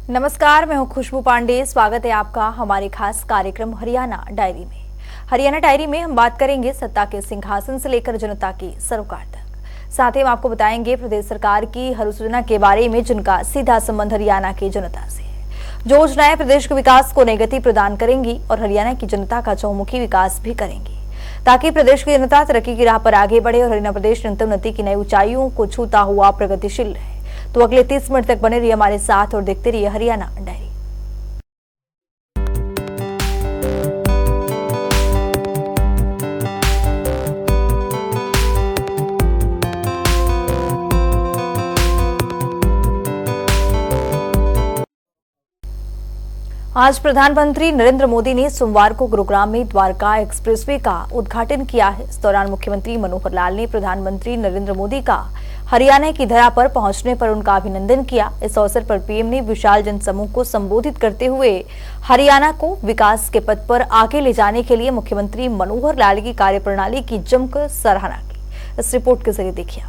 नमस्कार, मैं हूं खुशबू पांडे। स्वागत है आपका हमारे खास कार्यक्रम हरियाणा डायरी में। हरियाणा डायरी में हम बात करेंगे सत्ता के सिंहासन से लेकर जनता की सरोकार तक। साथ ही हम आपको बताएंगे प्रदेश सरकार की हर उस योजना के बारे में जिनका सीधा संबंध हरियाणा की जनता से है। जो योजनाएं प्रदेश के विकास को नई गति प्रदान करेंगी और हरियाणा की जनता का चहुमुखी विकास भी करेंगी, ताकि प्रदेश की जनता तरक्की की राह पर आगे बढ़े और हरियाणा प्रदेश निरंतर उन्नति की नई ऊंचाइयों को छूता हुआ प्रगतिशील रहे। तो अगले 30 मिनट तक बने रहिए हमारे साथ और देखते रहिए हरियाणा डायरी। आज प्रधानमंत्री नरेंद्र मोदी ने सोमवार को गुरुग्राम में द्वारका एक्सप्रेसवे का उद्घाटन किया है। इस दौरान मुख्यमंत्री मनोहर लाल ने प्रधानमंत्री नरेंद्र मोदी का हरियाणा की धरा पर पहुंचने पर उनका अभिनंदन किया। इस अवसर पर पीएम ने विशाल जनसमूह को संबोधित करते हुए हरियाणा को विकास के पथ पर आगे ले जाने के लिए मुख्यमंत्री मनोहर लाल की कार्यप्रणाली की जमकर सराहना की। इस रिपोर्ट के जरिए देखिए।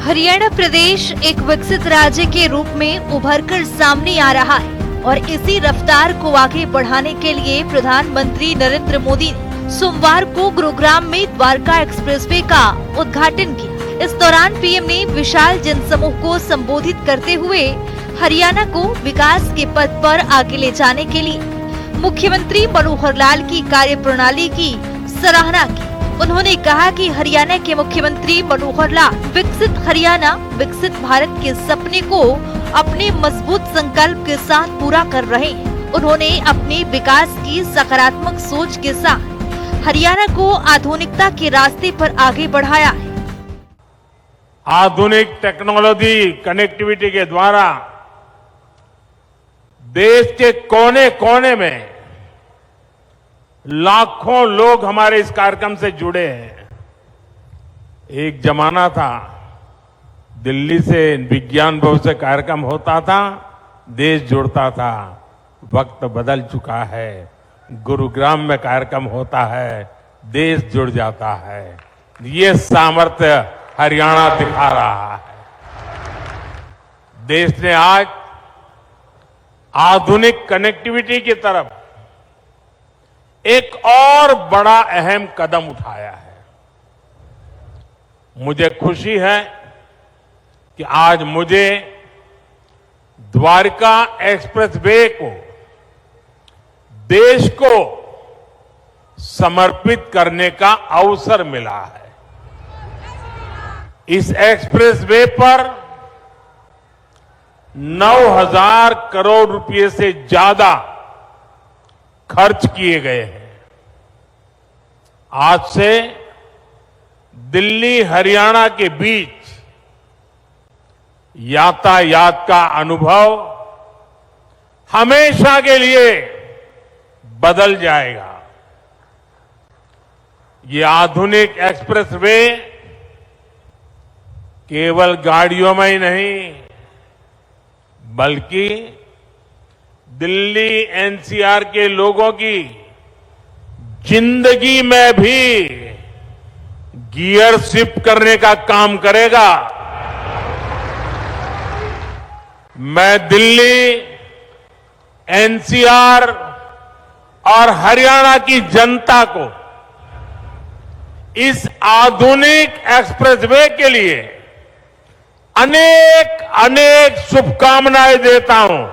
हरियाणा प्रदेश एक विकसित राज्य के रूप में उभरकर सामने आ रहा है और इसी रफ्तार को आगे बढ़ाने के लिए प्रधानमंत्री नरेंद्र मोदी ने सोमवार को गुरुग्राम में द्वारका एक्सप्रेसवे का उद्घाटन किया। इस दौरान पीएम ने विशाल जनसमूह को संबोधित करते हुए हरियाणा को विकास के पथ पर आगे ले जाने के लिए मुख्यमंत्री मनोहर लाल की कार्यप्रणाली की सराहना की। उन्होंने कहा कि हरियाणा के मुख्यमंत्री मनोहर लाल विकसित हरियाणा विकसित भारत के सपने को अपने मजबूत संकल्प के साथ पूरा कर रहे हैं। उन्होंने अपने विकास की सकारात्मक सोच के साथ हरियाणा को आधुनिकता के रास्ते पर आगे बढ़ाया है। आधुनिक टेक्नोलॉजी कनेक्टिविटी के द्वारा देश के कोने कोने में लाखों लोग हमारे इस कार्यक्रम से जुड़े हैं। एक जमाना था दिल्ली से विज्ञान भवन से कार्यक्रम होता था, देश जुड़ता था। वक्त बदल चुका है, गुरुग्राम में कार्यक्रम होता है, देश जुड़ जाता है। ये सामर्थ्य हरियाणा दिखा रहा है। देश ने आज आधुनिक कनेक्टिविटी की तरफ एक और बड़ा अहम कदम उठाया है। मुझे खुशी है कि आज मुझे द्वारका एक्सप्रेसवे को देश को समर्पित करने का अवसर मिला है। इस एक्सप्रेसवे पर 9,000 करोड़ रुपए से ज्यादा खर्च किए गए हैं। आज से दिल्ली हरियाणा के बीच यातायात का अनुभव हमेशा के लिए बदल जाएगा। ये आधुनिक एक्सप्रेसवे केवल गाड़ियों में ही नहीं, बल्कि दिल्ली एनसीआर के लोगों की जिंदगी में भी गियर शिफ्ट करने का काम करेगा। मैं दिल्ली, एनसीआर और हरियाणा की जनता को इस आधुनिक एक्सप्रेसवे के लिए अनेक अनेक शुभकामनाएं देता हूं।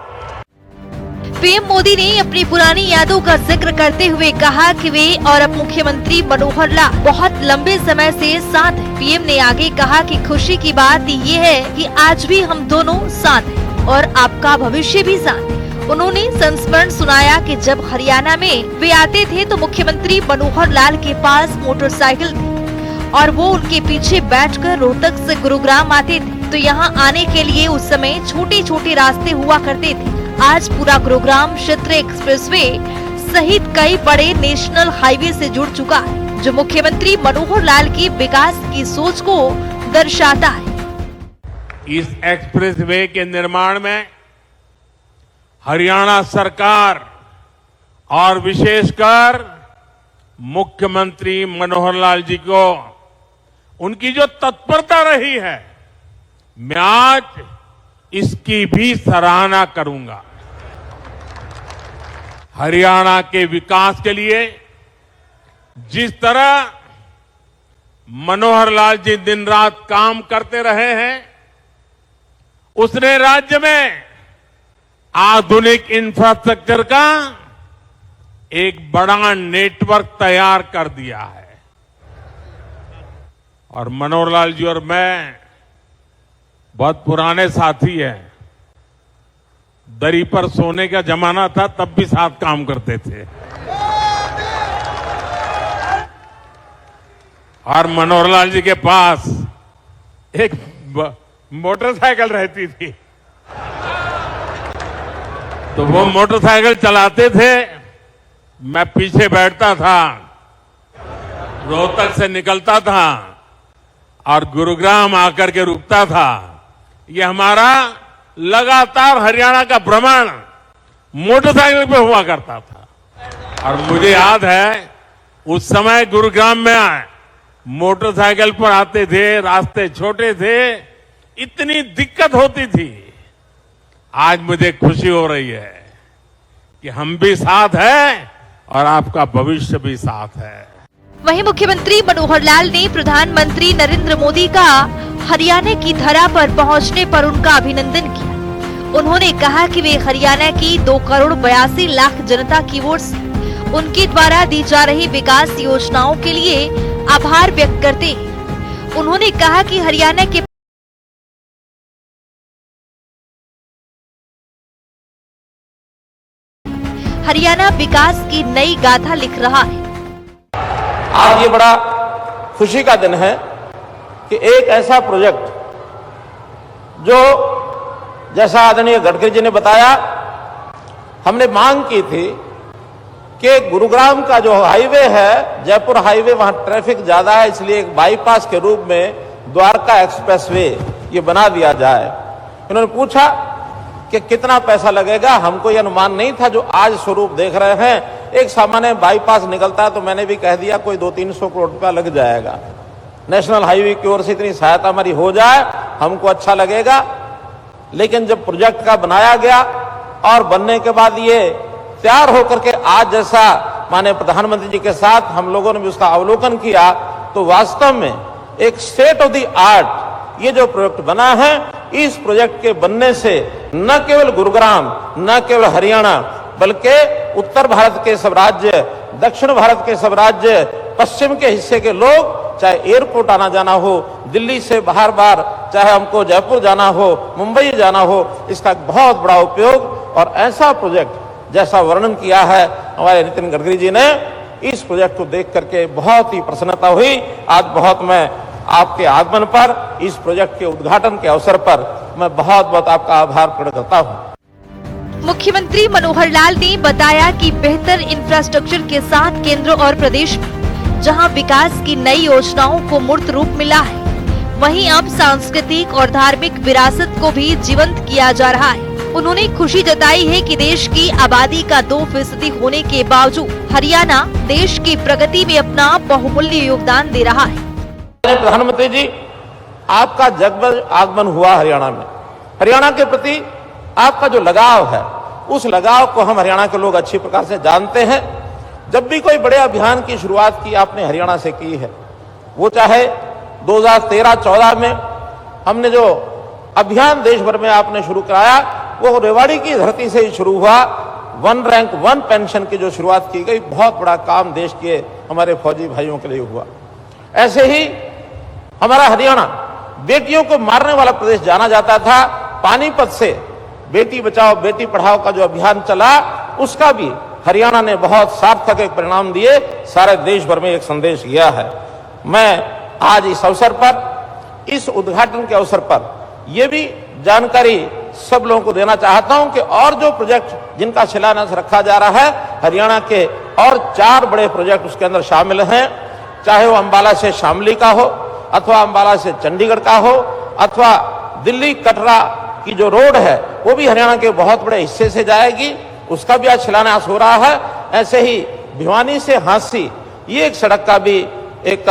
पीएम मोदी ने अपनी पुरानी यादों का जिक्र करते हुए कहा कि वे और अब मुख्यमंत्री मनोहर लाल बहुत लंबे समय से साथ हैं। पीएम ने आगे कहा कि खुशी की बात ये है कि आज भी हम दोनों साथ हैं और आपका भविष्य भी साथ है। उन्होंने संस्मरण सुनाया कि जब हरियाणा में वे आते थे तो मुख्यमंत्री मनोहर लाल के पास मोटरसाइकिल थी और वो उनके पीछे बैठकर रोहतक से गुरुग्राम आते थे। तो यहाँ आने के लिए उस समय छोटे छोटे रास्ते हुआ करते थे। आज पूरा गुरुग्राम क्षेत्र एक्सप्रेसवे सहित कई बड़े नेशनल हाईवे से जुड़ चुका है, जो मुख्यमंत्री मनोहर लाल की विकास की सोच को दर्शाता है। इस एक्सप्रेसवे के निर्माण में हरियाणा सरकार और विशेषकर मुख्यमंत्री मनोहर लाल जी को उनकी जो तत्परता रही है, मैं आज इसकी भी सराहना करूंगा। हरियाणा के विकास के लिए जिस तरह मनोहर लाल जी दिन रात काम करते रहे हैं, उसने राज्य में आधुनिक इंफ्रास्ट्रक्चर का एक बड़ा नेटवर्क तैयार कर दिया है। और मनोहर लाल जी और मैं बहुत पुराने साथी हैं। दरी पर सोने का जमाना था, तब भी साथ काम करते थे। और मनोहर लाल जी के पास एक मोटरसाइकिल रहती थी, तो वो मोटरसाइकिल चलाते थे, मैं पीछे बैठता था, रोहतक से निकलता था और गुरुग्राम आकर के रुकता था। ये हमारा लगातार हरियाणा का भ्रमण मोटरसाइकिल पे हुआ करता था। और मुझे याद है उस समय गुरुग्राम में मोटरसाइकिल पर आते थे, रास्ते छोटे थे, इतनी दिक्कत होती थी। आज मुझे खुशी हो रही है कि हम भी साथ हैं और आपका भविष्य भी साथ है। वहीं मुख्यमंत्री मनोहर लाल ने प्रधानमंत्री नरेंद्र मोदी का हरियाणा की धरा पर पहुंचने पर उनका अभिनंदन किया। उन्होंने कहा कि वे हरियाणा की 2,82,00,000 जनता की ओर से उनके द्वारा दी जा रही विकास योजनाओं के लिए आभार व्यक्त करते हैं। उन्होंने कहा कि हरियाणा के हरियाणा विकास की नई गाथा लिख रहा है। आज ये बड़ा खुशी का दिन है कि एक ऐसा प्रोजेक्ट जो जैसा आदरणीय गडकरी जी ने बताया, हमने मांग की थी कि गुरुग्राम का जो हाईवे है, जयपुर हाईवे, वहां ट्रैफिक ज्यादा है, इसलिए एक बाईपास के रूप में द्वारका एक्सप्रेसवे ये बना दिया जाए। इन्होंने पूछा कि कितना पैसा लगेगा। हमको यह अनुमान नहीं था जो आज स्वरूप देख रहे हैं। एक सामान्य बाईपास निकलता है तो मैंने भी कह दिया कोई 200-300 करोड़ रुपया लग जाएगा। नेशनल हाईवे की ओर से इतनी सहायता हमारी हो जाए हमको अच्छा लगेगा। लेकिन जब प्रोजेक्ट का बनाया गया और बनने के बाद ये तैयार होकर के आज जैसा माननीय प्रधानमंत्री जी के साथ हम लोगों ने भी उसका अवलोकन किया, तो वास्तव में एक स्टेट ऑफ द आर्ट ये जो प्रोजेक्ट बना है, इस प्रोजेक्ट के बनने से न केवल गुरुग्राम, न केवल हरियाणा, बल्कि उत्तर भारत के सब राज्य, दक्षिण भारत के सब राज्य, पश्चिम के हिस्से के लोग, चाहे एयरपोर्ट आना जाना हो, दिल्ली से बाहर बार, चाहे हमको जयपुर जाना हो, मुंबई जाना हो, इसका बहुत बड़ा उपयोग। और ऐसा प्रोजेक्ट जैसा वर्णन किया है हमारे नितिन गडकरी जी ने, इस प्रोजेक्ट को देख करके बहुत ही प्रसन्नता हुई। आज बहुत मैं आपके आगमन पर, इस प्रोजेक्ट के उद्घाटन के अवसर पर मैं बहुत बहुत आपका आभार प्रकट करता हूँ। मुख्यमंत्री मनोहर लाल ने बताया कि बेहतर इंफ्रास्ट्रक्चर के साथ केंद्र और प्रदेश में जहां विकास की नई योजनाओं को मूर्त रूप मिला है, वहीं अब सांस्कृतिक और धार्मिक विरासत को भी जीवंत किया जा रहा है। उन्होंने खुशी जताई है कि देश की आबादी का 2% होने के बावजूद हरियाणा देश की प्रगति में अपना बहुमूल्य योगदान दे रहा है। प्रधानमंत्री जी, आपका जगमग आगमन हुआ हरियाणा में। हरियाणा के प्रति आपका जो लगाव है, उस लगाव को हम हरियाणा के लोग अच्छी प्रकार से जानते हैं। जब भी कोई बड़े अभियान की शुरुआत की आपने हरियाणा से की है, वो चाहे 2013-14 में हमने जो अभियान देश भर में आपने शुरू कराया, वो रेवाड़ी की धरती से ही शुरू हुआ। 1 रैंक 1 पेंशन की जो शुरुआत की गई, बहुत बड़ा काम देश के हमारे फौजी भाइयों के लिए हुआ। ऐसे ही हमारा हरियाणा बेटियों को मारने वाला प्रदेश जाना जाता था। पानीपत से बेटी बचाओ बेटी पढ़ाओ का जो अभियान चला, उसका भी हरियाणा ने बहुत सार्थक एक परिणाम दिए, सारे देश भर में एक संदेश गया है। मैं आज इस अवसर पर, इस उद्घाटन के अवसर पर यह भी जानकारी सब लोगों को देना चाहता हूं कि और जो प्रोजेक्ट जिनका शिलान्यास रखा जा रहा है, हरियाणा के और 4 बड़े प्रोजेक्ट उसके अंदर शामिल हैं। चाहे वो अंबाला से शामली का हो, अथवा अंबाला से चंडीगढ़ का हो, अथवा दिल्ली कटरा की जो रोड है वो भी हरियाणा के बहुत बड़े हिस्से से जाएगी, उसका भी आज शिलान्यास हो रहा है। ऐसे ही भिवानी से हांसी, ये एक सड़क का भी एक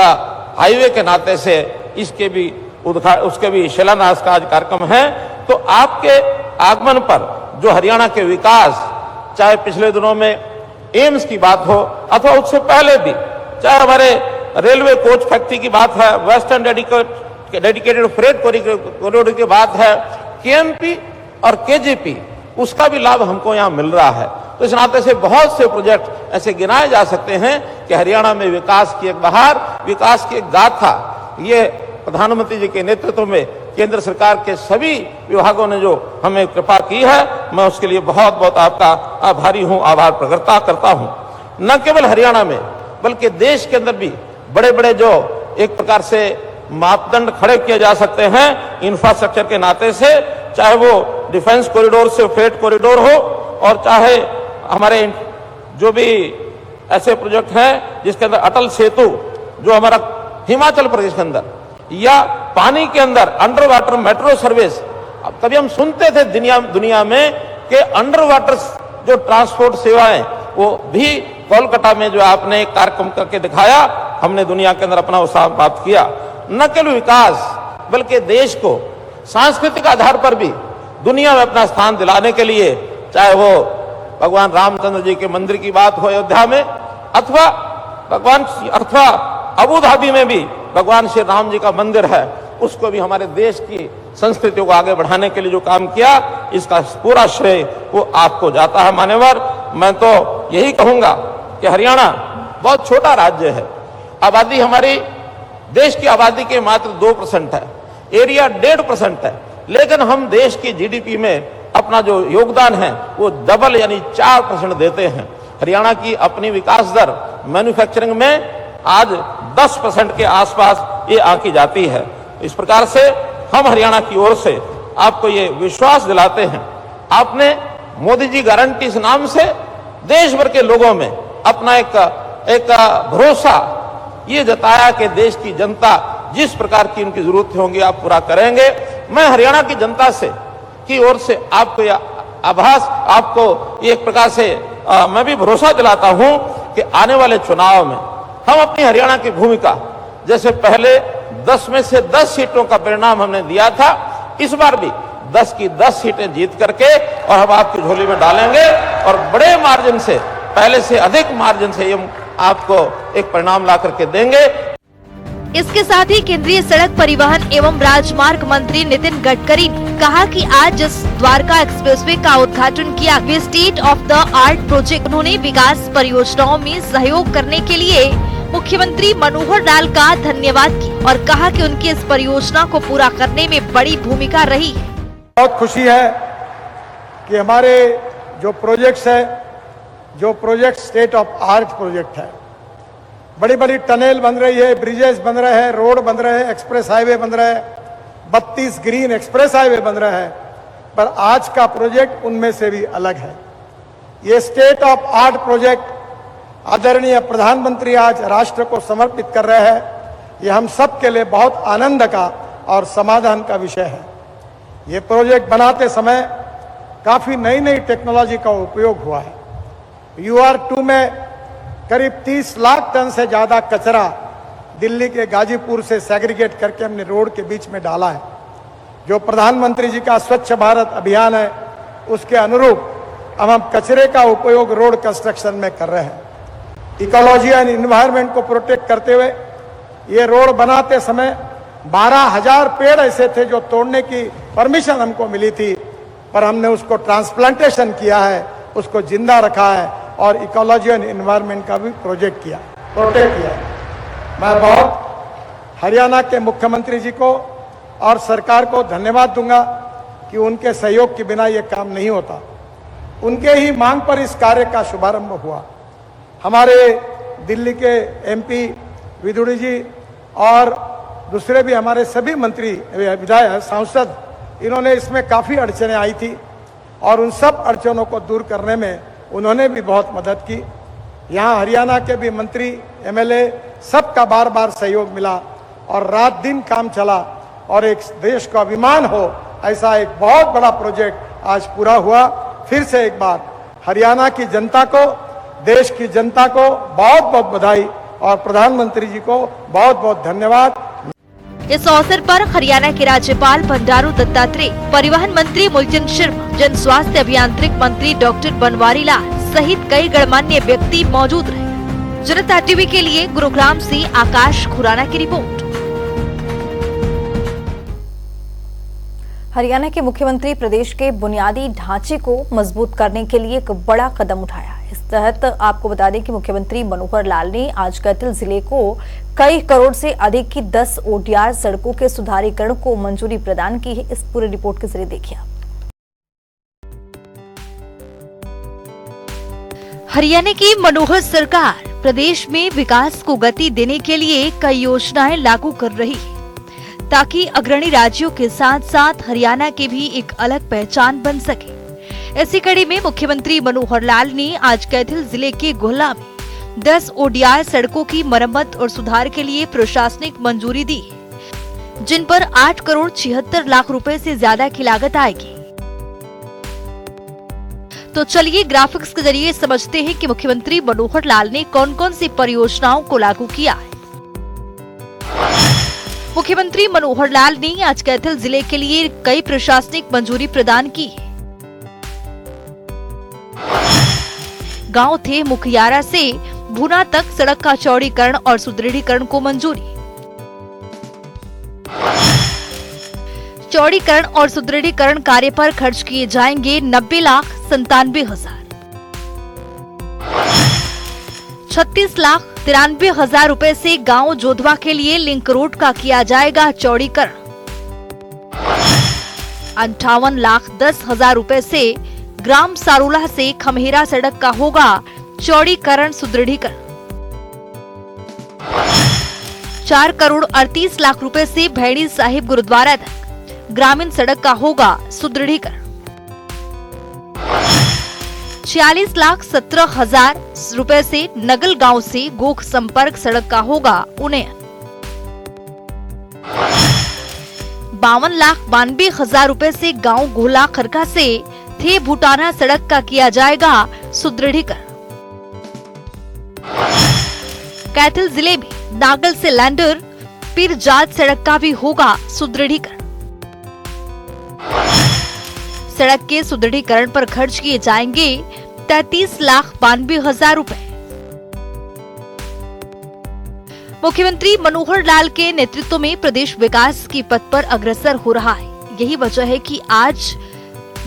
हाईवे के नाते से उसके भी शिलान्यास का आज कार्यक्रम है। तो आपके आगमन पर जो हरियाणा के विकास, चाहे पिछले दिनों में एम्स की बात हो अथवा उससे पहले भी, चाहे हमारे रेलवे कोच फैक्ट्री की बात है, वेस्टर्न डेडिकेटेड फ्रेट कॉरिडोर की बात है, केएमपी और केजीपी, उसका भी लाभ हमको यहां मिल रहा है। तो इस नाते से बहुत से प्रोजेक्ट ऐसे गिनाए जा सकते हैं कि हरियाणा में विकास की एक बहार, विकास की एक गाथा, ये प्रधानमंत्री जी के नेतृत्व में केंद्र सरकार के सभी विभागों ने जो हमें कृपा की है, मैं उसके लिए बहुत बहुत आपका आभारी हूं, आभार प्रकट करता हूं। न केवल हरियाणा में बल्कि देश के अंदर भी बड़े बड़े जो एक प्रकार से मापदंड खड़े किए जा सकते हैं इंफ्रास्ट्रक्चर के नाते से, चाहे वो डिफेंस कॉरिडोर से फ्रेट कॉरिडोर हो और चाहे हमारे जो भी ऐसे प्रोजेक्ट हैं जिसके अंदर अटल सेतु जो हमारा हिमाचल प्रदेश के अंदर, या पानी के अंदर अंडर वाटर मेट्रो सर्विस। अब कभी हम सुनते थे दुनिया में कि अंडर वाटर जो ट्रांसपोर्ट सेवाएं वो भी कोलकाता में जो आपने एक कार्यक्रम करके दिखाया, हमने दुनिया के अंदर अपना उत्साह प्राप्त किया। न केवल विकास बल्कि देश को सांस्कृतिक आधार पर भी दुनिया में अपना स्थान दिलाने के लिए, चाहे वो भगवान रामचंद्र जी के मंदिर की बात हो अयोध्या में, अथवा अबू धाबी में भी भगवान श्री राम जी का मंदिर है, उसको भी हमारे देश की संस्कृति को आगे बढ़ाने के लिए जो काम किया, इसका पूरा श्रेय वो आपको जाता है मान्यवर। मैं तो यही कहूंगा कि हरियाणा बहुत छोटा राज्य है, आबादी हमारी देश की आबादी के मात्र 2% है, एरिया 1.5% है, लेकिन हम देश की जीडीपी में अपना जो योगदान है वो डबल यानी 4% देते हैं। हरियाणा की अपनी विकास दर मैन्युफैक्चरिंग में आज 10% के आसपास ये आंकी जाती है। इस प्रकार से हम हरियाणा की ओर से आपको ये विश्वास दिलाते हैं, आपने मोदी जी गारंटी इस नाम से देश भर के लोगों में अपना एक भरोसा ये जताया कि देश की जनता जिस प्रकार की उनकी जरूरतें होंगी आप पूरा करेंगे। मैं हरियाणा की जनता से की ओर से आपको यह आभास, आपको एक प्रकार से मैं भी भरोसा दिलाता हूं कि आने वाले चुनाव में हम अपनी हरियाणा की भूमिका, जैसे पहले 10 में से 10 सीटों का परिणाम हमने दिया था, इस बार भी 10 की 10 सीटें जीत करके और हम आपकी झोली में डालेंगे और बड़े मार्जिन से, पहले से अधिक मार्जिन से हम आपको एक परिणाम ला करके देंगे। इसके साथ ही केंद्रीय सड़क परिवहन एवं राजमार्ग मंत्री नितिन गडकरी ने कहा कि आज जिस द्वारका एक्सप्रेसवे का उद्घाटन किया वे state of the art project. उन्होंने विकास परियोजनाओं में सहयोग करने के लिए मुख्यमंत्री मनोहर लाल का धन्यवाद किया और कहा कि उनकी इस परियोजना को पूरा करने में बड़ी भूमिका रही है। बहुत खुशी है कि हमारे जो प्रोजेक्ट्स है, जो project state of art project है, बड़ी बड़ी टनल बन रही है, ब्रिजेस बन रहे हैं, रोड बन रहे हैं, एक्सप्रेस हाईवे बन रहे हैं, 32 ग्रीन एक्सप्रेस हाईवे बन रहा है, पर आज का प्रोजेक्ट उनमें से भी अलग है। ये स्टेट ऑफ आर्ट प्रोजेक्ट आदरणीय प्रधानमंत्री आज राष्ट्र को समर्पित कर रहे हैं। ये हम सब के लिए बहुत आनंद का और समाधान का विषय है। ये प्रोजेक्ट बनाते समय काफी नई नई टेक्नोलॉजी का उपयोग हुआ है। UR2 में करीब 30 लाख टन से ज्यादा कचरा दिल्ली के गाजीपुर से सेग्रीगेट करके हमने रोड के बीच में डाला है। जो प्रधानमंत्री जी का स्वच्छ भारत अभियान है उसके अनुरूप अब हम कचरे का उपयोग रोड कंस्ट्रक्शन में कर रहे हैं। इकोलॉजी एंड इन्वायरमेंट को प्रोटेक्ट करते हुए ये रोड बनाते समय 12,000 पेड़ ऐसे थे जो तोड़ने की परमिशन हमको मिली थी, पर हमने उसको ट्रांसप्लांटेशन किया है, उसको जिंदा रखा है और इकोलॉजी एंड इन्वायरमेंट का भी प्रोटेक्ट किया है। मैं बहुत हरियाणा के मुख्यमंत्री जी को और सरकार को धन्यवाद दूंगा कि उनके सहयोग के बिना ये काम नहीं होता। उनके ही मांग पर इस कार्य का शुभारंभ हुआ। हमारे दिल्ली के MP विदुड़ी जी और दूसरे भी हमारे सभी मंत्री, विधायक, सांसद, इन्होंने इसमें काफी अड़चनें आई थी और उन सब अड़चनों को दूर करने में उन्होंने भी बहुत मदद की। यहाँ हरियाणा के भी मंत्री, MLA सबका बार बार सहयोग मिला और रात दिन काम चला और एक देश का अभिमान हो ऐसा एक बहुत बड़ा प्रोजेक्ट आज पूरा हुआ। फिर से एक बार हरियाणा की जनता को, देश की जनता को बहुत बहुत बधाई और प्रधानमंत्री जी को बहुत बहुत धन्यवाद। इस अवसर पर हरियाणा के राज्यपाल बंडारू दत्तात्रेय, परिवहन मंत्री मूलचंद शर्मा, जन स्वास्थ्य अभियांत्रिक मंत्री डॉक्टर बनवारी लाल सहित कई गणमान्य व्यक्ति मौजूद रहे। जनता टीवी के लिए गुरुग्राम से आकाश खुराना की रिपोर्ट। हरियाणा के मुख्यमंत्री प्रदेश के बुनियादी ढांचे को मजबूत करने के लिए एक बड़ा कदम उठाया। इस तहत आपको बता दें कि मुख्यमंत्री मनोहर लाल ने आज कैथल जिले को कई करोड़ से अधिक की 10 ODR सड़कों के सुधारीकरण को मंजूरी प्रदान की है। इस पूरी रिपोर्ट के जरिए देखिए आप। हरियाणा की मनोहर सरकार प्रदेश में विकास को गति देने के लिए कई योजनाएं लागू कर रही है, ताकि अग्रणी राज्यों के साथ साथ हरियाणा की भी एक अलग पहचान बन सके। इसी कड़ी में मुख्यमंत्री मनोहर लाल ने आज कैथल जिले के गोहला में 10 ODR सड़कों की मरम्मत और सुधार के लिए प्रशासनिक मंजूरी दी, जिन पर 8 करोड़ 76 लाख रुपए से ज्यादा की लागत आएगी। तो चलिए ग्राफिक्स के जरिए समझते हैं कि मुख्यमंत्री मनोहर लाल ने कौन कौन सी परियोजनाओं को लागू किया है। मुख्यमंत्री मनोहर लाल ने आज कैथल जिले के लिए कई प्रशासनिक मंजूरी प्रदान की है। गांव थे मुखियारा से भुना तक सड़क का चौड़ीकरण और सुदृढ़ीकरण को मंजूरी। चौड़ीकरण और सुदृढ़ीकरण कार्य पर खर्च किए जाएंगे 90,97,000। 36,93,000 रुपए से गांव जोधवा के लिए लिंक रोड का किया जाएगा चौड़ीकरण। 58,10,000 रुपए से ग्राम सारूला से खमेरा सड़क का होगा चौड़ीकरण सुदृढ़ीकरण। 4 करोड़ 38 लाख रुपए से भैणी साहिब गुरुद्वारा तक ग्रामीण सड़क का होगा सुदृढ़ीकरण। 46,17,000 रुपए से नगल गांव से गोख संपर्क सड़क का होगा उन्नयन। 52,92,000 रुपए से गांव गोला खरका से थे भूटाना सड़क का किया जाएगा सुदृढ़ीकरण। कैथल जिले में नागल से लैंडर पीरजात सड़क का भी होगा सुदृढ़ीकरण। सड़क के सुदृढ़ीकरण पर खर्च किए जाएंगे 33,92,000 रुपए। मुख्यमंत्री मनोहर लाल के नेतृत्व में प्रदेश विकास की पथ पर अग्रसर हो रहा है। यही वजह है कि आज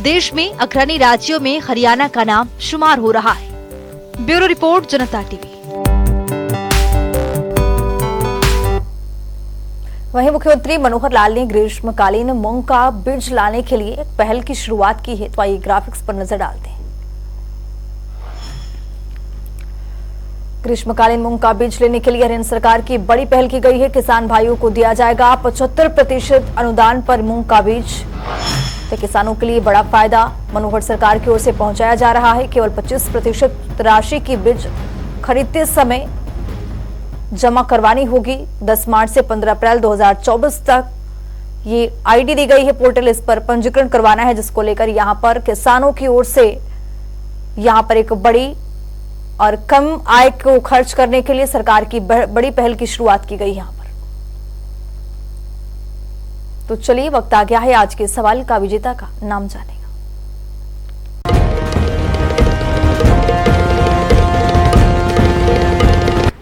देश में अग्रणी राज्यों में हरियाणा का नाम शुमार हो रहा है। ब्यूरो रिपोर्ट, जनता टीवी। वहीं मुख्यमंत्री मनोहर लाल ने ग्रीष्मकालीन मूंग का बीज लाने के लिए एक पहल की शुरुआत की है। तो आइए ग्राफिक्स पर नजर डालते हैं। ग्रीष्मकालीन मूंग का बीज लेने के लिए हरियाणा सरकार की बड़ी पहल की गई है। किसान भाइयों को दिया जाएगा 75% अनुदान पर मूंग का बीज। तो किसानों के लिए बड़ा फायदा मनोहर सरकार की ओर से पहुंचाया जा रहा है। केवल 25% राशि की बीज खरीदते समय जमा करवानी होगी। 10 मार्च से 15 अप्रैल 2024 तक ये आईडी दी गई है पोर्टल, इस पर पंजीकरण करवाना है, जिसको लेकर यहां पर किसानों की ओर से यहां पर एक बड़ी और कम आय को खर्च करने के लिए सरकार की बड़ी पहल की शुरुआत की गई यहां पर। तो चलिए वक्त आ गया है आज के सवाल का विजेता का नाम जानेगा।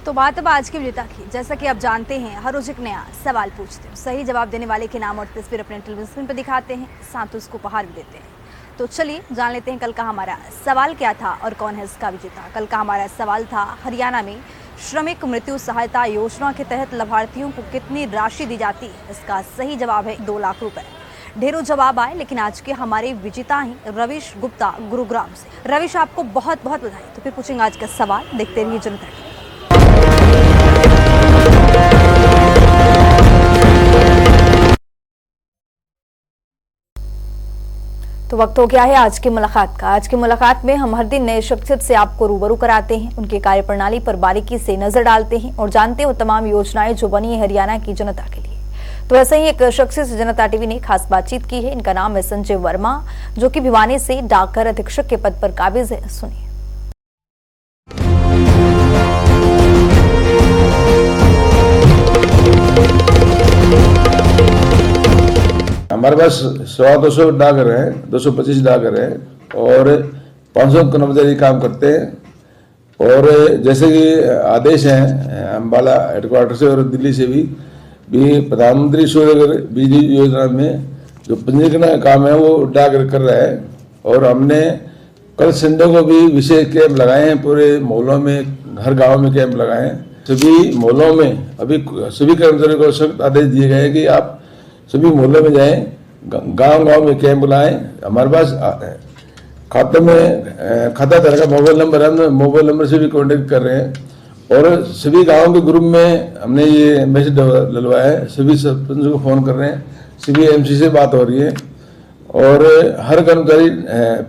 तो बात अब आज के विजेता की। जैसा कि आप जानते हैं, हर रोज एक नया सवाल पूछते हैं, सही जवाब देने वाले के नाम और तस्वीर अपने टेलीविजन स्क्रीन पर दिखाते हैं, साथ ही उसको उपहार भी देते हैं। तो चलिए जान लेते हैं कल का हमारा सवाल क्या था और कौन है इसका विजेता। कल का हमारा सवाल था, हरियाणा में श्रमिक मृत्यु सहायता योजना के तहत लाभार्थियों को कितनी राशि दी जाती है। इसका सही जवाब है 2 लाख रुपए। ढेरों जवाब आए, लेकिन आज के हमारे विजेता हैं रविश गुप्ता गुरुग्राम से। रविश, आपको बहुत बहुत बधाई। तो फिर पूछेंगे आज का सवाल, देखते रहिए जनता टीवी। तो वक्त हो गया है आज की मुलाकात का। आज की मुलाकात में हम हर दिन नए शख्सियत से आपको रूबरू कराते हैं, उनकी कार्यप्रणाली पर बारीकी से नजर डालते हैं और जानते हैं वो तमाम योजनाएं जो बनी है हरियाणा की जनता के लिए। तो ऐसे ही एक शख्सियत से जनता टीवी ने खास बातचीत की है। इनका नाम है संजय वर्मा, जो कि भिवानी से डाकघर अधीक्षक के पद पर काबिज है। सुनिए। हमारे पास 200 डाकघर हैं, 225 डाकघर हैं और 500 कर्मचारी काम करते हैं। और जैसे कि आदेश हैं अम्बाला हेडक्वार्टर से और दिल्ली से भी प्रधानमंत्री सूर्यघर बिजली योजना में जो पंजीकरण का काम है वो डाकघर कर रहा है। और हमने कल संडे को भी विशेष कैंप लगाए हैं, पूरे मोहल्लों में, हर गांव में कैंप लगाए हैं। सभी मोहल्लों में अभी सभी कर्मचारियों को सख्त आदेश दिए गए हैं कि आप सभी मोहल्लों में जाएं, गांव-गांव में कैंप बुलाएं। हमारे पास खाते में खाता धारक का मोबाइल नंबर है, हम मोबाइल नंबर से भी कांटेक्ट कर रहे हैं। और सभी गाँव के ग्रुप में हमने ये मैसेज डलवाया है, सभी सरपंच को फोन कर रहे हैं, सभी एमसी से बात हो रही है। और हर कर्मचारी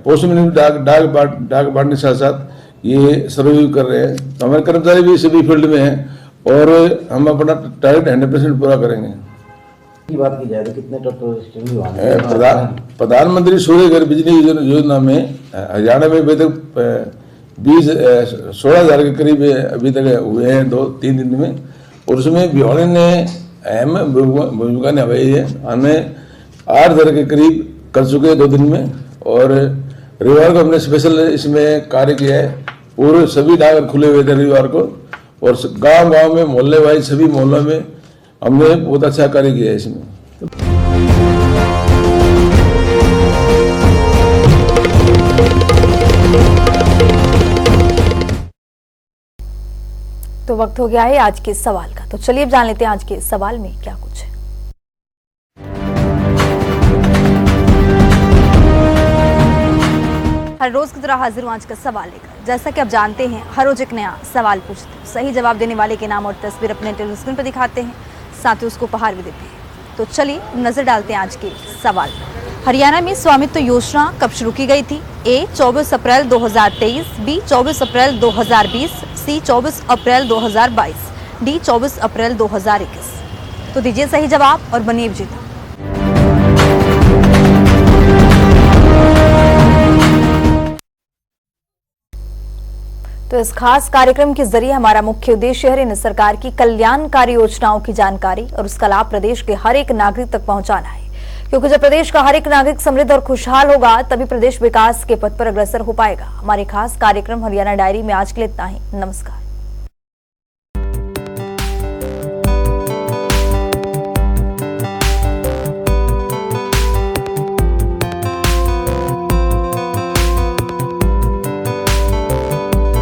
पोस्ट में डाक बांटने के साथ साथ ये सर्वे कर रहे हैं। तो हमारे कर्मचारी भी सभी फील्ड में हैं और हम अपना टारगेट 100% पूरा करेंगे। की बात की जाए तो कितने टोटल प्रधानमंत्री सूर्यघर बिजली योजना में हरियाणा में अभी तक 16,000 के करीब अभी तक हुए हैं 2-3 दिन में। और उसमें भिवानी ने अहम भूमिका निभाई है, हमें 8,000 के करीब कर चुके हैं 2 दिन में। और रविवार को हमने स्पेशल इसमें कार्य किया है, पूरे सभी डाकघर खुले हुए थे रविवार को। और गांव-गांव में, मोहल्ले वाइज सभी मोहल्लों में हमने बहुत अच्छा कार्य किया है इसमें। तो वक्त हो गया है आज के सवाल का, तो चलिए अब जान लेते हैं आज के सवाल में क्या कुछ है। हर रोज की तरह हाजिर हूं आज का सवाल लेकर। जैसा कि आप जानते हैं, हर रोज एक नया सवाल पूछते हैं, सही जवाब देने वाले के नाम और तस्वीर अपने टेलीविजन स्क्रीन पर दिखाते हैं, साथ ही उसको उपहार भी देते हैं। तो चलिए नजर डालते हैं आज के सवाल पर। हरियाणा में स्वामित्व योजना कब शुरू की गई थी? ए 24 अप्रैल 2023, बी 24 अप्रैल 2020, सी 24 अप्रैल 2022, डी 24 अप्रैल 2021। तो दीजिए सही जवाब और बनिए विजेता। तो इस खास कार्यक्रम के जरिए हमारा मुख्य उद्देश्य है केंद्र सरकार की कल्याणकारी योजनाओं की जानकारी और उसका लाभ प्रदेश के हर एक नागरिक तक पहुंचाना है। क्योंकि जब प्रदेश का हर एक नागरिक समृद्ध और खुशहाल होगा, तभी प्रदेश विकास के पथ पर अग्रसर हो पाएगा। हमारे खास कार्यक्रम हरियाणा डायरी में आज के लिए इतना ही। नमस्कार।